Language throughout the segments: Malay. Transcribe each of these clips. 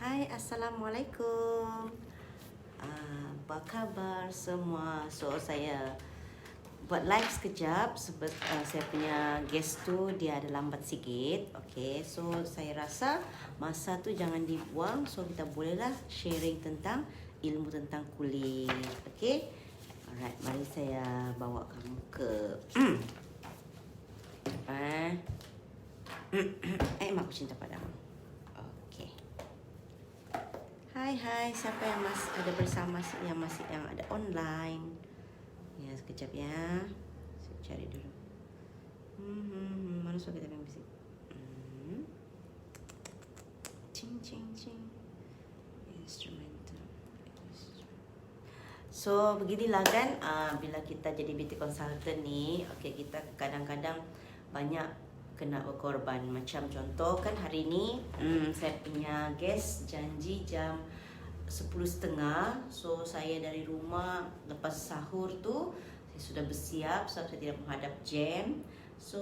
Hai, Assalamualaikum. Apa khabar semua? So, saya buat live sekejap sebab saya punya guest tu dia ada lambat sikit. Okay, so saya rasa masa tu jangan dibuang. So, kita bolehlah sharing tentang ilmu tentang kulit. Okay, alright, mari saya bawa kamu ke Mak Cinta Padamu. Okay. Hai, siapa yang masih ada bersama yang ada online? Ya, sekejap ya. Saya cari dulu. Mana suara kita yang bisik? Cing. Instrumental. So, beginilah kan bila kita jadi beauty consultant ni, okay, kita kadang-kadang banyak kena berkorban. Macam contoh kan hari ni saya punya guest janji jam 10.30. So saya dari rumah lepas sahur tu saya sudah bersiap sebab saya tidak menghadap jam. So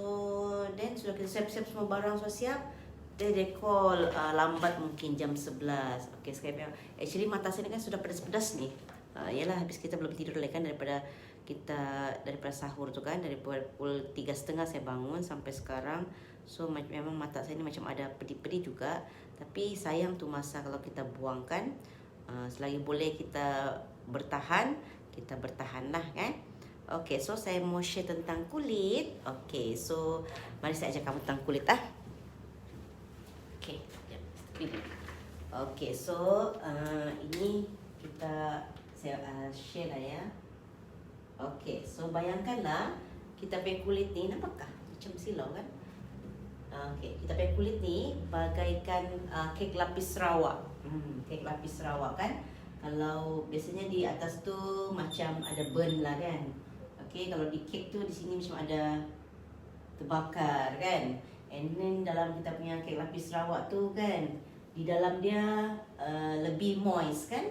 then sudah kita siap-siap semua barang sudah siap. They call lambat mungkin jam 11. Okay, Skype. Actually mata saya ni kan sudah pedas-pedas ni. Yalah habis kita belum tidur kan daripada sahur tu kan, dari pukul 3.30 saya bangun sampai sekarang. So memang mata saya ni macam ada pedih-pedih juga. Tapi sayang tu masa kalau kita buangkan. Selagi boleh kita bertahan lah kan. Okay, so saya mau share tentang kulit. Okay, so mari saya ajak kamu tentang kulit Okay, okay, so ini saya share lah ya. Okay, so bayangkanlah kita punya kulit ni, nampakkah macam silau kan? Okay, kita punya kulit ni bagaikan kek lapis Sarawak. Kek lapis Sarawak kan? Kalau biasanya di atas tu macam ada burn lah kan? Okay, kalau di kek tu di sini macam ada terbakar kan? And then dalam kita punya kek lapis Sarawak tu kan, di dalam dia lebih moist kan?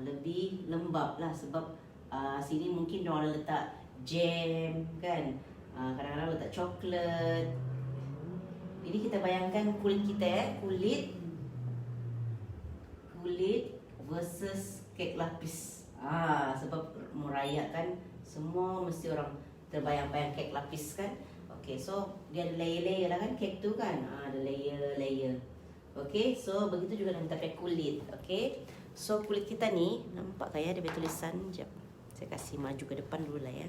Lebih lembab lah sebab sini mungkin orang letak jam kan, kadang-kadang letak coklat. Jadi kita bayangkan kulit kita kulit versus kek lapis. Sebab merayakan semua mesti orang terbayang-bayang kek lapis kan. Okay, so dia ada layer-layer lah kan kek tu kan. Ada layer. Okay, so begitu juga dengan kita pakai kulit. Okay, so kulit kita ni nampak kaya ada tulisan. Sekejap, saya kasih maju ke depan dulu lah ya.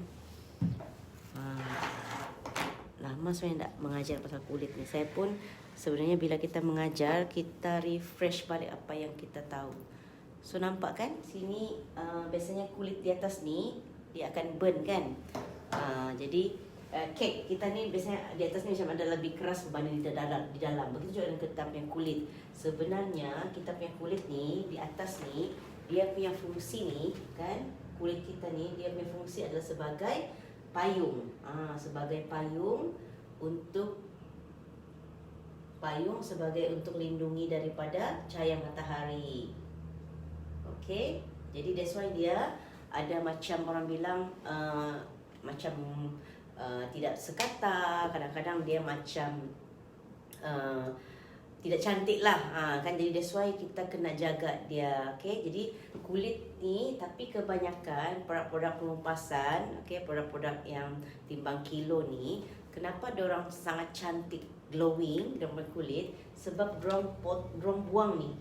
Lama saya tak mengajar pasal kulit ni. Saya pun sebenarnya bila kita mengajar, kita refresh balik apa yang kita tahu. So nampak kan sini biasanya kulit di atas ni dia akan burn kan. Jadi kek kita ni biasanya di atas ni macam ada lebih keras berbanding di dalam. Begitu juga dengan kita punya kulit. Sebenarnya kita punya kulit ni di atas ni dia punya fungsi ni kan, kulit kita ni dia punya fungsi adalah sebagai payung. Sebagai payung untuk lindungi daripada cahaya matahari. Okay, jadi that's why dia ada macam orang bilang macam tidak sekata, kadang-kadang dia macam tidak cantik lah kan. Jadi that's why kita kena jaga dia. Okay, jadi kulit ni tapi kebanyakan produk-produk penumpasan, okay, produk-produk yang timbang kilo ni, kenapa diorang sangat cantik, glowing dalam kulit? Sebab diorang buang ni,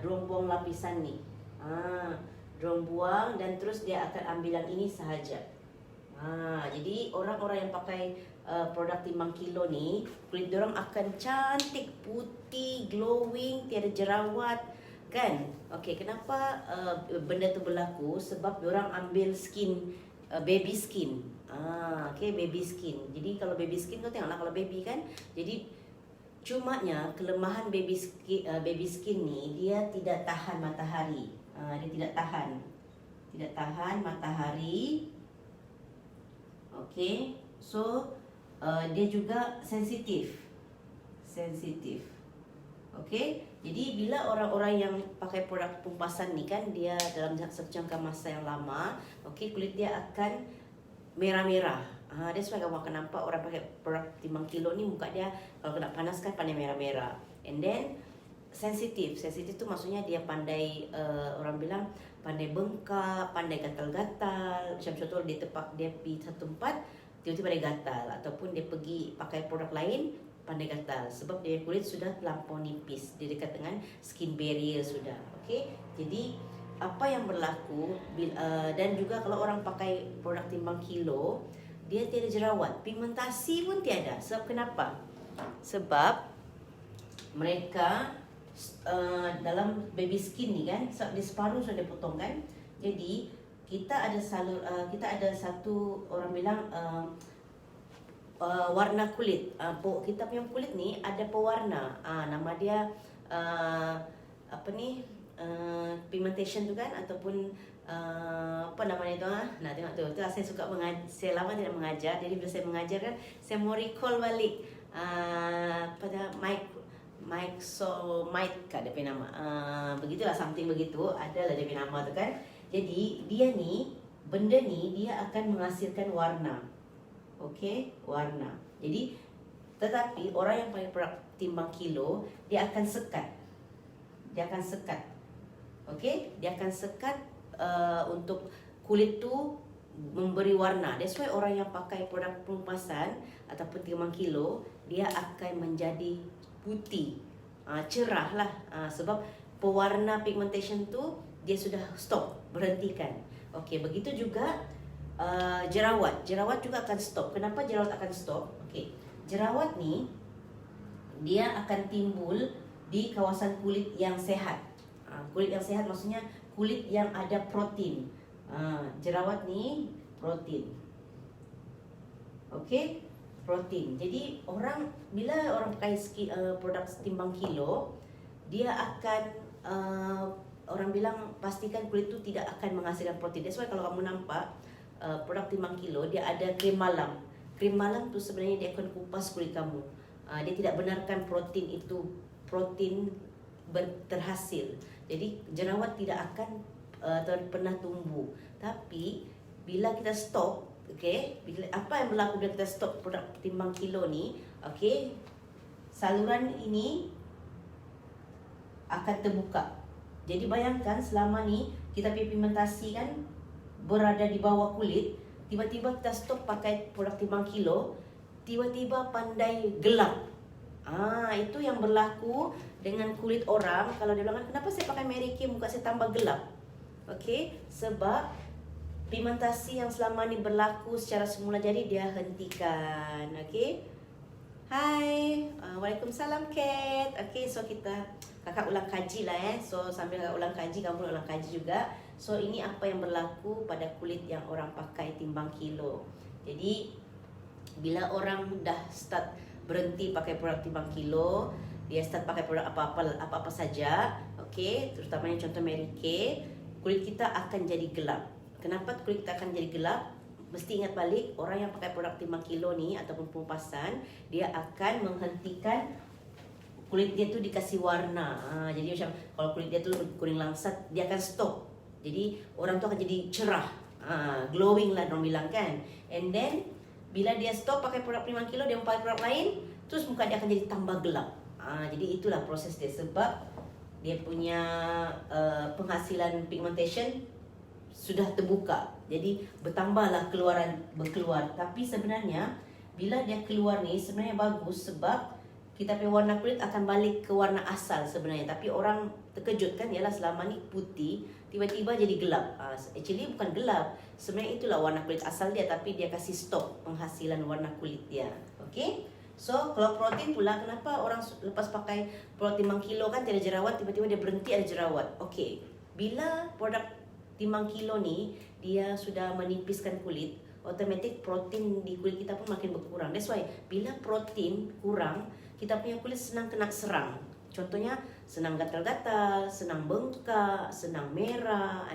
diorang buang lapisan ni, diorang buang dan terus dia akan ambil yang ini sahaja. Jadi orang-orang yang pakai produk timbang kilo ni, kulit diorang akan cantik, putih, glowing, tiada jerawat kan. Okay, kenapa benda tu berlaku? Sebab diorang ambil skin, baby skin. Okay, baby skin. Jadi kalau baby skin tu tengoklah, kalau baby kan, jadi cumanya kelemahan baby skin ni, dia tidak tahan matahari. Dia tidak tahan matahari. Okay, so dia juga sensitif. Okay, jadi bila orang-orang yang pakai produk penumpasan ni kan, dia dalam satu jangka masa yang lama, okay, kulit dia akan merah-merah. That's why kamu akan nampak orang pakai produk timbang kilo ni, muka dia kalau kena panas kan pandai merah-merah. And then sensitif. Sensitif tu maksudnya dia pandai, orang bilang pandai bengkak, pandai gatal-gatal. Macam contoh dia pergi satu tempat, tiba-tiba dia gatal, ataupun dia pergi pakai produk lain pandai gatal sebab dia kulit sudah terlampau nipis, dia dekat dengan skin barrier sudah. Okey, jadi apa yang berlaku dan juga kalau orang pakai produk timbang kilo, dia tiada jerawat, pigmentasi pun tiada. Sebab kenapa? Sebab mereka dalam baby skin ni kan, sebab dia separuh sudah dipotong kan. Jadi kita ada satu orang bilang warna kulit. Kita punya kulit ni ada pewarna. Nama dia apa ni? Pigmentation tu kan, ataupun apa namanya tu? Nah, tengok tu. Tu saya suka saya lama tidak mengajar. Jadi bila saya mengajar kan, saya mau recall balik pada Mike kan dia punya nama. Begitulah, something begitu. Adalah dia punya nama tu kan. Jadi dia ni, benda ni dia akan menghasilkan warna. Okey, warna. Jadi tetapi orang yang pakai produk timbang kilo, dia akan sekat. Dia akan sekat. Okey, dia akan sekat untuk kulit tu memberi warna. That's why orang yang pakai produk pelumpasan ataupun timbang kilo, dia akan menjadi putih, cerah lah, sebab pewarna pigmentation tu dia sudah stop, berhentikan. Okey, begitu juga jerawat juga akan stop. Kenapa jerawat akan stop? Okey, jerawat ni dia akan timbul di kawasan kulit yang sehat. Kulit yang sehat maksudnya kulit yang ada protein. Jerawat ni protein. Okey, protein. Jadi bila orang pakai produk timbang kilo, dia akan orang bilang pastikan kulit tu tidak akan menghasilkan protein. That's why kalau kamu nampak produk timbang kilo, dia ada krim malam. Krim malam tu sebenarnya dia akan kupas kulit kamu. Dia tidak benarkan protein terhasil. Jadi jerawat tidak akan pernah tumbuh. Tapi bila kita stop, okey, apa yang berlaku bila kita stop produk timbang kilo ni? Okey, saluran ini akan terbuka. Jadi bayangkan selama ni kita punya pigmentasi kan berada di bawah kulit, tiba-tiba kita stop pakai produk timbang kilo, tiba-tiba pandai gelap. Itu yang berlaku dengan kulit orang. Kalau dia bilang, kenapa saya pakai Mary Kay muka saya tambah gelap? Okey, sebab pigmentasi yang selama ni berlaku secara semula jadi dia hentikan. Okey. Hai, Waalaikumsalam Kat. Okey, so kakak ulang kaji lah So sambil kakak ulang kaji, kamu pun ulang kaji juga. So ini apa yang berlaku pada kulit yang orang pakai timbang kilo. Jadi bila orang dah start berhenti pakai produk timbang kilo, dia start pakai produk apa-apa saja, okey, terutamanya contoh Mary Kay, kulit kita akan jadi gelap. Kenapa kulit kita akan jadi gelap? Mesti ingat balik, orang yang pakai produk timbang kilo ni ataupun pelumpasan, dia akan menghentikan kulit dia tu dikasih warna. Jadi macam kalau kulit dia tu kuning langsat, dia akan stop. Jadi orang tu akan jadi cerah, glowing lah orang bilang kan. And then bila dia stop pakai produk timbang kilo, dia pakai produk lain, terus muka dia akan jadi tambah gelap. Jadi itulah proses dia, sebab dia punya penghasilan pigmentation sudah terbuka. Jadi bertambahlah berkeluar. Tapi sebenarnya bila dia keluar ni sebenarnya bagus, sebab kita punya warna kulit akan balik ke warna asal sebenarnya. Tapi orang terkejut kan, ialah selama ni putih, tiba-tiba jadi gelap. Actually bukan gelap, sebenarnya itulah warna kulit asal dia, tapi dia kasih stop penghasilan warna kulit dia. Okay, so kalau protein pula, kenapa orang lepas pakai produk timbang kilo kan tiada jerawat, tiba-tiba dia berhenti ada jerawat? Okay, bila produk timbang kilo ni dia sudah menipiskan kulit, otomatik protein di kulit kita pun makin berkurang. That's why bila protein kurang, kita punya kulit senang kena serang. Contohnya senang gatal-gatal, senang bengkak, senang merah.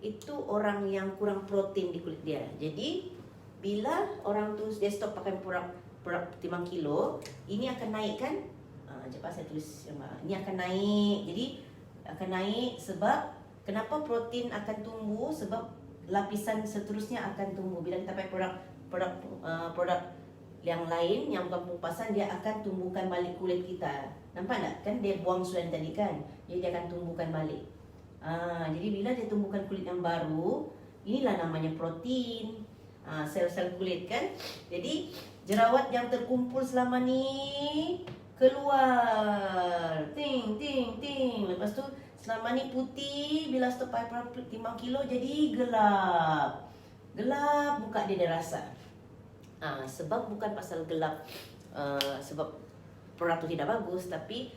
Itu orang yang kurang protein di kulit dia. Jadi bila orang tu dia stop pakai produk timbang kilo, ini akan naik kan? Cepat saya tulis yang ini akan naik. Jadi akan naik sebab kenapa protein akan tumbuh? Sebab lapisan seterusnya akan tumbuh bila kita pakai produk yang lain yang bukan pengupasan, dia akan tumbuhkan balik kulit kita. Nampak tak? Kan dia buang sudah tadi kan. Jadi dia akan tumbuhkan balik. Jadi bila dia tumbuhkan kulit yang baru, inilah namanya protein. Sel-sel kulit kan. Jadi jerawat yang terkumpul selama ni keluar. Ting ting ting. Lepas tu selama ni putih, bila stop timbang kilo jadi gelap. Gelap muka dia rasa. Sebab bukan pasal gelap sebab produk tu tidak bagus, tapi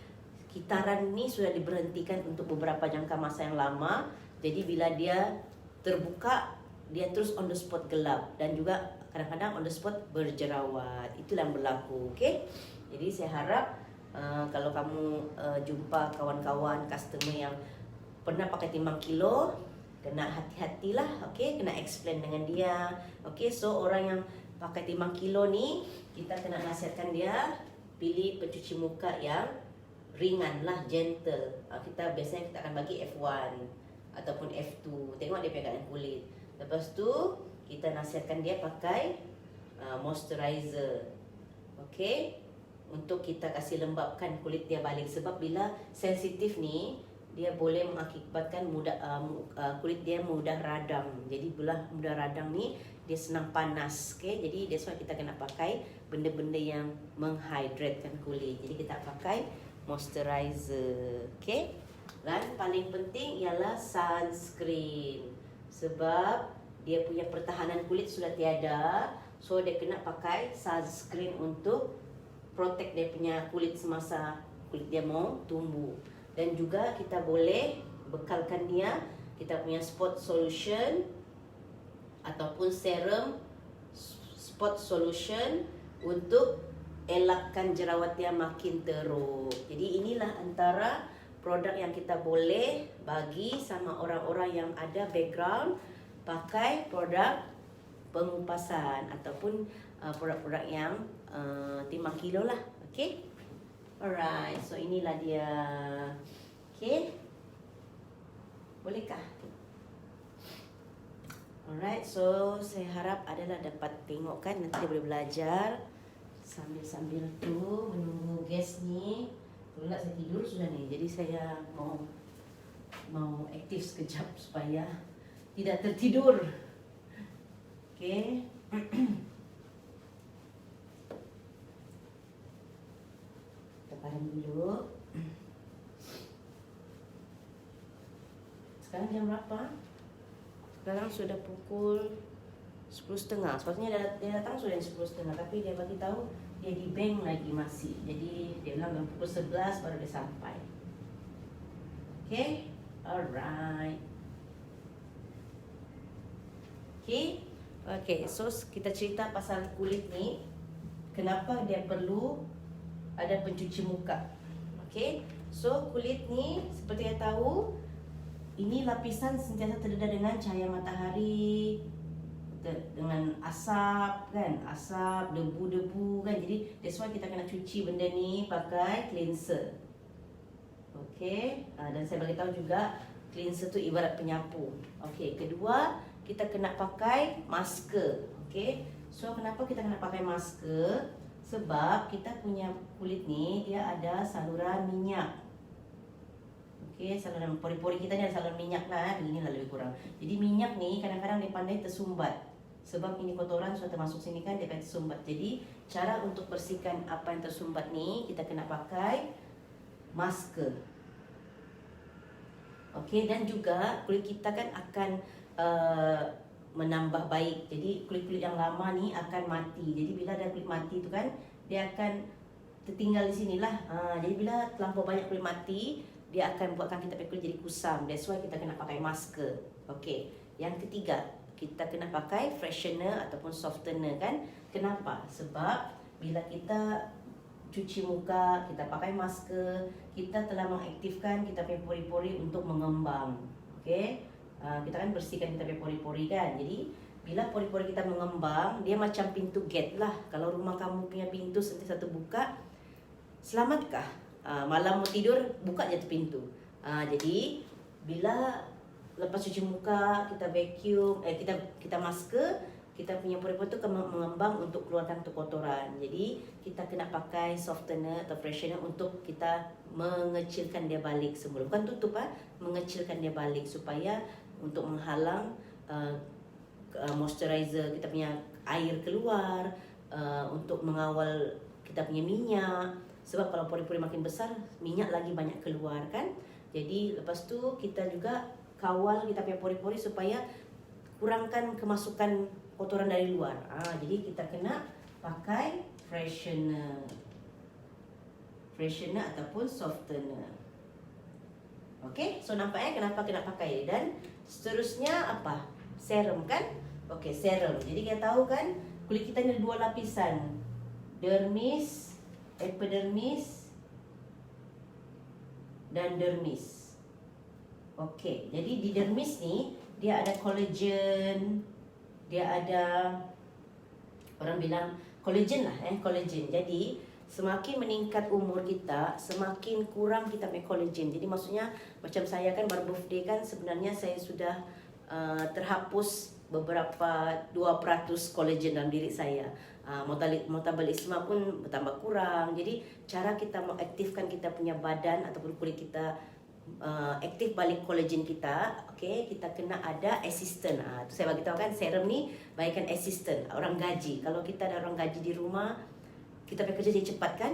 kitaran ni sudah diberhentikan untuk beberapa jangka masa yang lama. Jadi bila dia terbuka, dia terus on the spot gelap, dan juga kadang-kadang on the spot berjerawat. Itulah yang berlaku. Okay? Jadi saya harap kalau kamu jumpa kawan-kawan customer yang pernah pakai timbang kilo, kena hati-hatilah. Okay? Kena explain dengan dia. Okay? So orang yang pakai timbang kilo ni, kita kena nasihatkan dia pilih pencuci muka yang ringan lah, gentle. Kita biasanya kita akan bagi F1 ataupun F2. Tengok dia keadaan kulit. Lepas tu kita nasihatkan dia pakai moisturizer. Okay, untuk kita kasih lembapkan kulit dia balik. Sebab bila sensitif ni, dia boleh mengakibatkan kulit dia mudah radang. Jadi bila mudah radang ni, dia senang panas. Okay, jadi that's why kita kena pakai benda-benda yang menghydratekan kulit. Jadi kita pakai moisturizer. Okay, dan paling penting ialah sunscreen. Sebab dia punya pertahanan kulit sudah tiada, so dia kena pakai sunscreen untuk protect dia punya kulit semasa kulit dia mau tumbuh. Dan juga kita boleh bekalkan dia kita punya spot solution ataupun serum spot solution untuk elakkan jerawat dia makin teruk. Jadi inilah antara produk yang kita boleh bagi sama orang-orang yang ada background pakai produk pengupasan ataupun produk-produk yang timbang kilo lah. Okay, alright, so inilah dia. Okay, bolehkah? Alright, so saya harap adalah dapat tengok kan, nanti dia boleh belajar sambil-sambil tu menunggu guest ni. Kalau nak saya tidur sudah ni, jadi saya mau aktif sekejap supaya tidak tertidur. Okay. Kita padam dulu. Sekarang jam berapa? Sekarang sudah pukul 10.30. Sepatutnya dia datang sudah 10.30, tapi dia bagi tahu dia di bank lagi masih. Jadi dia bilang pukul 11 baru dia sampai. Okay, alright. Okay, so kita cerita pasal kulit ni. Kenapa dia perlu ada pencuci muka? Okay, so kulit ni seperti yang tahu, ini lapisan sentiasa terdedah dengan cahaya matahari, dengan asap kan, asap, debu-debu kan. Jadi that's why kita kena cuci benda ni pakai cleanser. Okay, dan saya bagi tahu juga cleanser tu ibarat penyapu. Okay, kedua kita kena pakai masker. Okay, so kenapa kita kena pakai masker? Sebab kita punya kulit ni dia ada saluran minyak. Okay, saluran pori-pori kita ni ada saluran minyak lah, ini lah lebih kurang. Jadi minyak ni kadang-kadang dia pandai tersumbat. Sebab ini kotoran sudah termasuk sini kan, dia akan tersumbat. Jadi cara untuk bersihkan apa yang tersumbat ni, kita kena pakai masker. Okay, dan juga kulit kita kan akan menambah baik. Jadi kulit-kulit yang lama ni akan mati. Jadi bila ada kulit mati tu kan, dia akan tertinggal di sinilah. Jadi bila terlampau banyak kulit mati, dia akan buatkan kita punya kulit jadi kusam. That's why kita kena pakai masker. Okay, yang ketiga, kita kena pakai freshener ataupun softener kan. Kenapa? Sebab bila kita cuci muka, kita pakai masker, kita telah mengaktifkan kita punya pori-pori untuk mengembang. Okay, kita kan bersihkan kita punya pori-pori kan. Jadi bila pori-pori kita mengembang, dia macam pintu gate lah. Kalau rumah kamu punya pintu sentiasa terbuka, selamatkah? Malam mau tidur, buka je tu pintu. Jadi bila lepas cuci muka, kita vacuum, kita masker, kita punya pori-pori tu mengembang untuk keluarkan tu kotoran. Jadi kita kena pakai softener atau freshener untuk kita mengecilkan dia balik semula. Bukan tutup mengecilkan dia balik supaya untuk menghalang moisturizer kita punya air keluar, untuk mengawal kita punya minyak. Sebab kalau pori-pori makin besar, minyak lagi banyak keluar kan. Jadi lepas tu kita juga kawal kita punya pori-pori supaya kurangkan kemasukan kotoran dari luar. Jadi kita kena pakai freshener ataupun softener. Okey, so nampaknya kenapa kena pakai. Dan seterusnya apa? Serum kan? Okey, serum. Jadi kita tahu kan kulit kita ni ada 2 lapisan. Dermis, epidermis dan dermis. Okey, jadi di dermis ni dia ada collagen, dia ada, orang bilang collagen lah, collagen. Jadi semakin meningkat umur kita, semakin kurang kita punya collagen. Jadi maksudnya macam saya kan baru birthday kan, sebenarnya saya sudah terhapus beberapa 2% collagen dalam diri saya. Metabolisme pun bertambah kurang. Jadi cara kita mengaktifkan kita punya badan ataupun kulit kita aktif balik collagen kita, okey, kita kena ada assistant. Tu saya bagi tahu kan, serum ni bagaikan assistant, orang gaji. Kalau kita ada orang gaji di rumah, kita bekerja jadi cepat kan.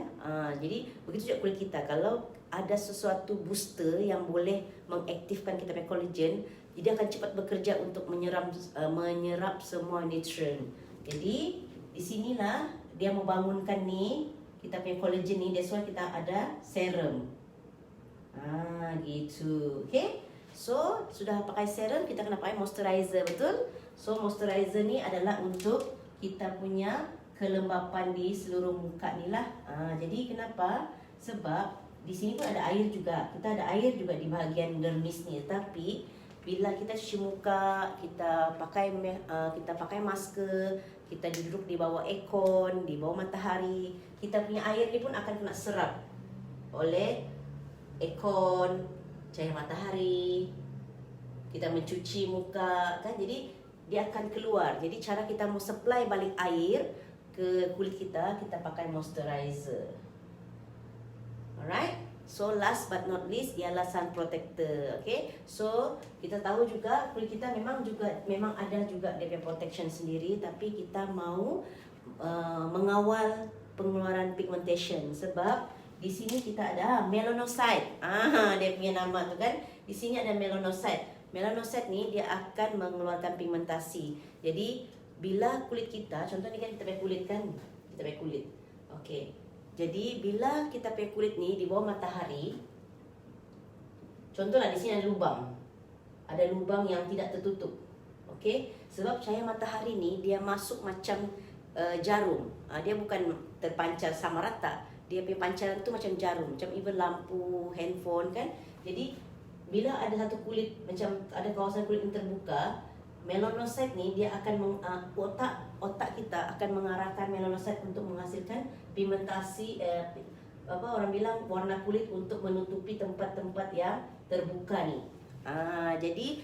Jadi begitu juga kulit kita. Kalau ada sesuatu booster yang boleh mengaktifkan kita punya collagen, jadi akan cepat bekerja untuk menyerap semua nutrien. Jadi di sinilah dia membangunkan ni kita punya collagen ni. That's why kita ada serum. Gitu. Okay. So sudah pakai serum, kita kena pakai moisturizer, betul? So moisturizer ni adalah untuk kita punya kelembapan di seluruh muka ni lah. Jadi kenapa? Sebab di sini pun ada air juga. Kita ada air juga di bahagian dermis ni. Tapi bila kita cuci muka, kita pakai masker, kita duduk di bawah aircon, di bawah matahari, kita punya air ni pun akan kena serap oleh aircon, cahaya matahari. Kita mencuci muka kan, jadi dia akan keluar. Jadi cara kita mau supply balik air ke kulit kita, kita pakai moisturizer. Alright. So last but not least ialah sun protector. Okay. So kita tahu juga kulit kita memang ada juga dia punya protection sendiri, tapi kita mau mengawal pengeluaran pigmentation. Sebab di sini kita ada melanocyte. Dia punya nama tu kan. Di sini ada melanocyte. Melanocyte ni dia akan mengeluarkan pigmentasi. Jadi bila kulit kita, contoh ni kan kita pakai kulit kan, kita pakai kulit. Okey. Jadi bila kita pakai kulit ni di bawah matahari, contohlah di sini ada lubang. Ada lubang yang tidak tertutup. Okey? Sebab cahaya matahari ni dia masuk macam jarum. Dia bukan terpancar sama rata. Dia punya pancaran tu macam jarum, macam even lampu, handphone kan. Jadi bila ada satu kulit, macam ada kawasan kulit yang terbuka, melanocyte ni dia akan otak kita akan mengarahkan melanocyte untuk menghasilkan pigmentasi, orang bilang warna kulit untuk menutupi tempat-tempat yang terbuka ni. Jadi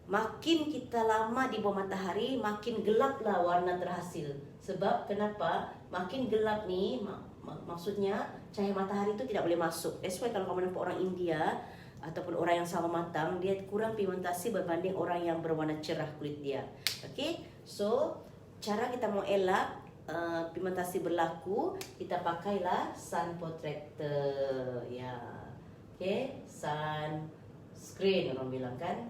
makin kita lama di bawah matahari, makin gelaplah warna terhasil. Sebab kenapa? Makin gelap ni maksudnya cahaya matahari itu tidak boleh masuk. That's why kalau kamu nampak orang India ataupun orang yang sama matang, dia kurang pigmentasi berbanding orang yang berwarna cerah kulit dia. Okay, so cara kita mau elak pigmentasi berlaku, kita pakailah sun protector, ya. Okay, sun screen orang bilang kan.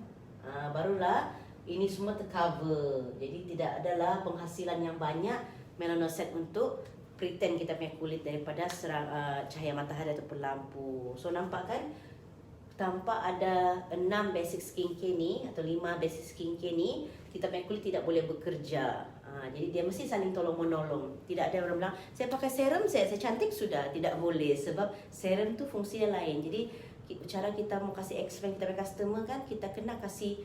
Barulah ini semua tercover. Jadi tidak adalah penghasilan yang banyak melanocyte untuk pretend kita punya kulit daripada cahaya matahari ataupun lampu. So nampak kan? Tanpa ada 6 basic skincare ni atau 5 basic skincare ni, kita punya kulit tidak boleh bekerja. Jadi dia mesti saling tolong menolong. Tidak ada orang bilang saya pakai serum saya cantik sudah. Tidak boleh, sebab serum tu fungsinya lain. Jadi cara kita mau kasih explain kita punya customer kan, kita kena kasih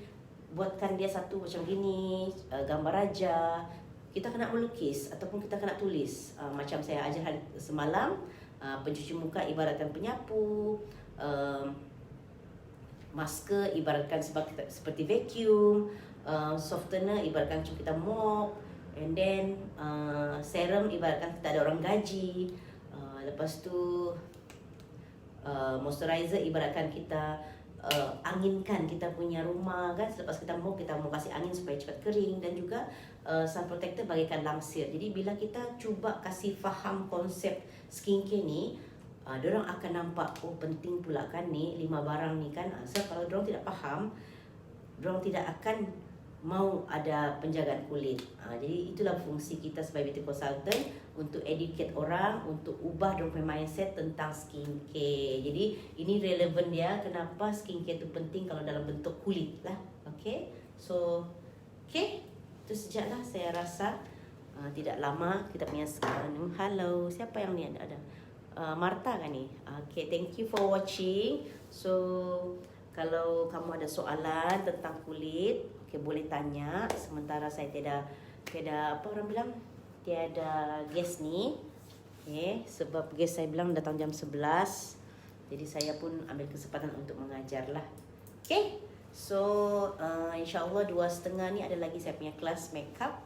buatkan dia satu macam gini, gambar raja. Kita kena melukis ataupun kita kena tulis. Macam saya ajar semalam, pencuci muka ibaratkan penyapu, masker ibaratkan seperti vacuum, softener ibaratkan kita mop. And then serum ibaratkan kita ada orang gaji. Lepas tu moisturizer ibaratkan kita anginkan kita punya rumah kan, selepas kita mau kasih angin supaya cepat kering. Dan juga sun protector bagaikan langsir. Jadi bila kita cuba kasih faham konsep skincare ni, diorang akan nampak oh penting pula kan ni 5 barang ni kan. So kalau diorang tidak faham, diorang tidak akan mau ada penjagaan kulit. Jadi itulah fungsi kita sebagai beauty consultant, untuk educate orang, untuk ubah dorang punya mindset tentang skincare. Jadi ini relevan dia kenapa skincare tu penting kalau dalam bentuk kulit lah. Okay, so okay, itu sejaklah saya rasa. Tidak lama kita punya hello, siapa yang ni ada Marta kan ni. Okay, thank you for watching. So kalau kamu ada soalan tentang kulit, okay, boleh tanya. Sementara saya tiada apa orang bilang, tiada guest ni. Okay, sebab guest saya bilang datang jam 11. Jadi saya pun ambil kesempatan untuk mengajar lah. Okay, so insyaAllah 2.30 ni ada lagi saya punya kelas makeup.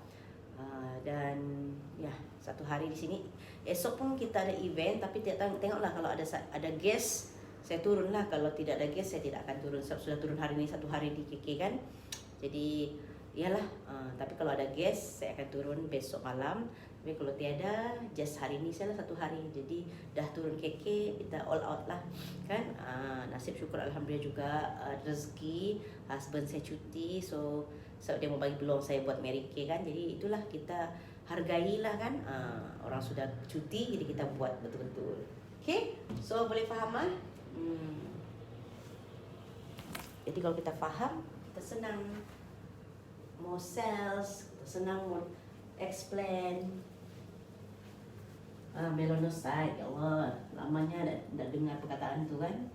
Dan ya, satu hari di sini. Esok pun kita ada event, tapi tengoklah kalau ada guest, saya turun lah. Kalau tidak ada guest, saya tidak akan turun. Sebab sudah turun hari ini, satu hari di KK kan. Jadi iyalah, tapi kalau ada guest, saya akan turun besok malam. Tapi kalau tiada, just hari ini saya lah satu hari. Jadi dah turun KK, kita all out lah kan. Nasib syukur alhamdulillah juga, rezeki husband saya cuti, so dia mau bagi peluang saya buat Mary Kay kan. Jadi itulah, kita hargailah kan. Orang sudah cuti, jadi kita buat betul-betul. Okay, so boleh faham kan? Jadi kalau kita faham, kita senang mau sales, kita senang mau explain. Melanocyte, ya Allah, lamanya dah dengar perkataan tu kan.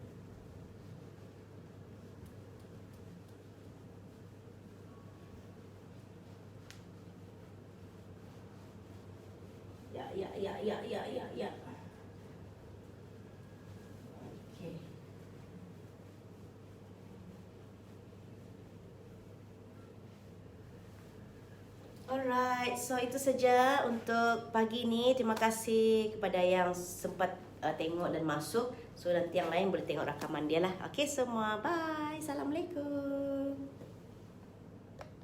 Ya. Okay. Alright, so itu saja untuk pagi ni. Terima kasih kepada yang sempat tengok dan masuk. So nanti yang lain boleh tengok rakaman dia lah. Okay semua, bye. Assalamualaikum.